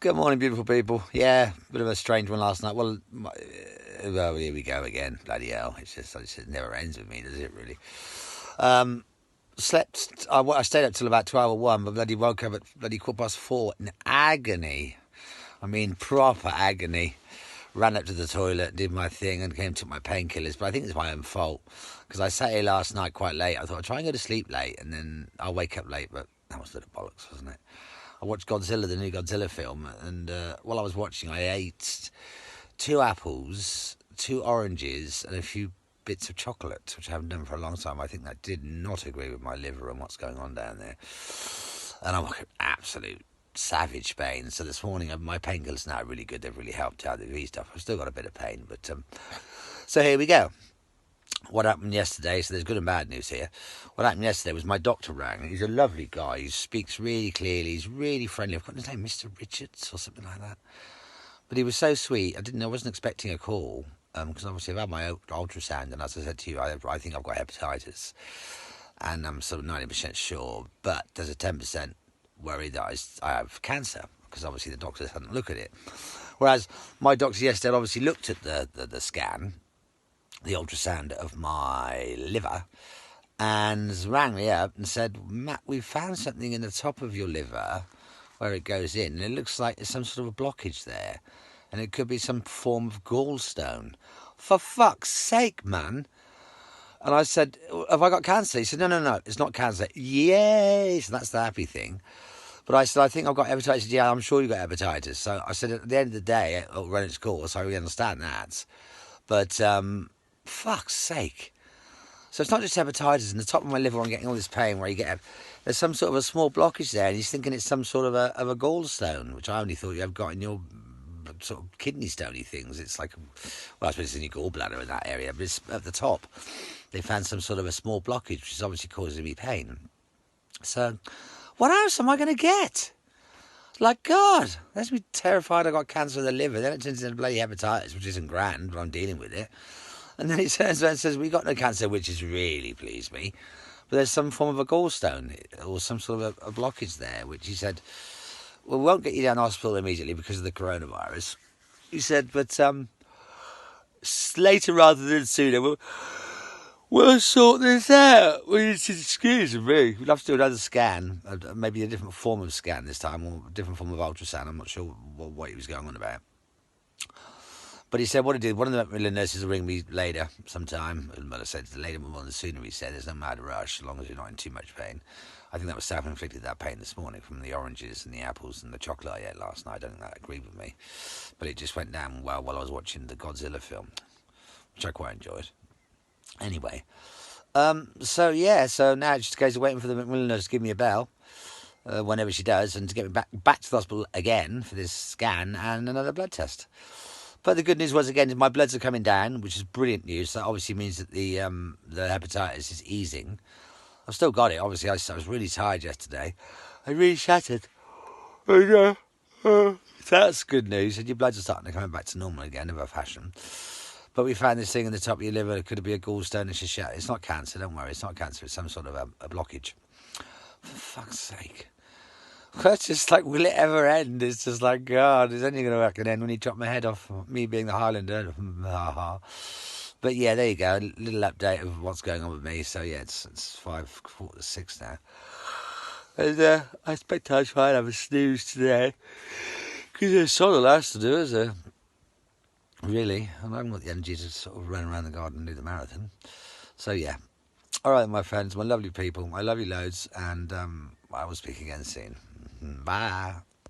Good morning, beautiful people. Yeah, bit of a strange one last night. Well, here we go again. Bloody hell! It never ends with me, does it? Really. Um, Slept. I stayed up till about 12 or 1, but bloody woke up at bloody 4:15 in agony. I mean, proper agony. Ran up to the toilet, did my thing, and took my painkillers. But I think it's my own fault because I sat here last night quite late. I thought I'd try and go to sleep late, and then I'll wake up late. But that was a bit of bollocks, wasn't it? I watched Godzilla, the new Godzilla film, and while I was watching, I ate 2 apples, 2 oranges, and a few bits of chocolate, which I haven't done for a long time. I think that did not agree with my liver and what's going on down there. And I'm like an absolute savage pain. So this morning, my painkillers now are really good. They've really helped out. They've eased up. I've still got a bit of pain, but so here we go. What happened yesterday, so there's good and bad news here. What happened yesterday was my doctor rang. He's a lovely guy. He speaks really clearly. He's really friendly. I've got his name, Mr. Richards or something like that. But he was so sweet. I wasn't expecting a call because obviously I've had my ultrasound, and as I said to you, I think I've got hepatitis, and I'm sort of 90% sure. But there's a 10% worry that I have cancer because obviously the doctors hadn't looked at it. Whereas my doctor yesterday obviously looked at the scan, the ultrasound of my liver, and rang me up and said, Matt, we've found something in the top of your liver where it goes in, and it looks like there's some sort of a blockage there, and it could be some form of gallstone. For fuck's sake, man. And I said, have I got cancer? He said, no, it's not cancer. Yay! So that's the happy thing. But I said, I think I've got hepatitis. Yeah, I'm sure you've got hepatitis. So I said, at the end of the day, it'll run its course. I really understand that. But fuck's sake. So it's not just hepatitis. In the top of my liver, I'm getting all this pain where there's some sort of a small blockage there, and he's thinking it's some sort of a gallstone, which I only thought you have got in your sort of kidney stony things. It's like, well, I suppose it's in your gallbladder in that area, but it's at the top. They found some sort of a small blockage, which is obviously causing me pain. So what else am I going to get? Like, God, that's me terrified I got cancer of the liver. Then it turns into bloody hepatitis, which isn't grand, but I'm dealing with it. And then he turns around and says, we got no cancer, which has really pleased me. But there's some form of a gallstone or some sort of a blockage there, which he said, well, we won't get you down to hospital immediately because of the coronavirus. He said, but later rather than sooner, we'll sort this out. Well, excuse me. We'll have to do another scan, maybe a different form of scan this time, or a different form of ultrasound. I'm not sure what he was going on about. But he said what he did, one of the Macmillan nurses will ring me later sometime. But I said the later more the sooner, he said. There's no mad rush as long as you're not in too much pain. I think that was self-inflicted, that pain this morning from the oranges and the apples and the chocolate I ate last night. I don't think that agreed with me. But it just went down well while I was watching the Godzilla film, which I quite enjoyed. Anyway, so now it's just a case of waiting for the Macmillan nurse to give me a bell whenever she does, and to get me back to the hospital again for this scan and another blood test. But the good news was, again, my bloods are coming down, which is brilliant news. That obviously means that the hepatitis is easing. I've still got it. Obviously, I was really tired yesterday. I really shattered. So that's good news. And your bloods are starting to come back to normal again, in a fashion. But we found this thing in the top of your liver. It could be a gallstone. It's not cancer. Don't worry. It's not cancer. It's some sort of a blockage. For fuck's sake. It's just like, will it ever end? It's just like, God, it's only going to work an end when he chopped my head off, me being the Highlander. But yeah, there you go. A little update of what's going on with me. So yeah, it's 5:45 now. And I expect I try and have a snooze today. Because there's something else to do, is there? Really. I haven't got the energy to sort of run around the garden and do the marathon. So yeah. All right, my friends, my lovely people. I love you loads. And I will speak again soon. Bye.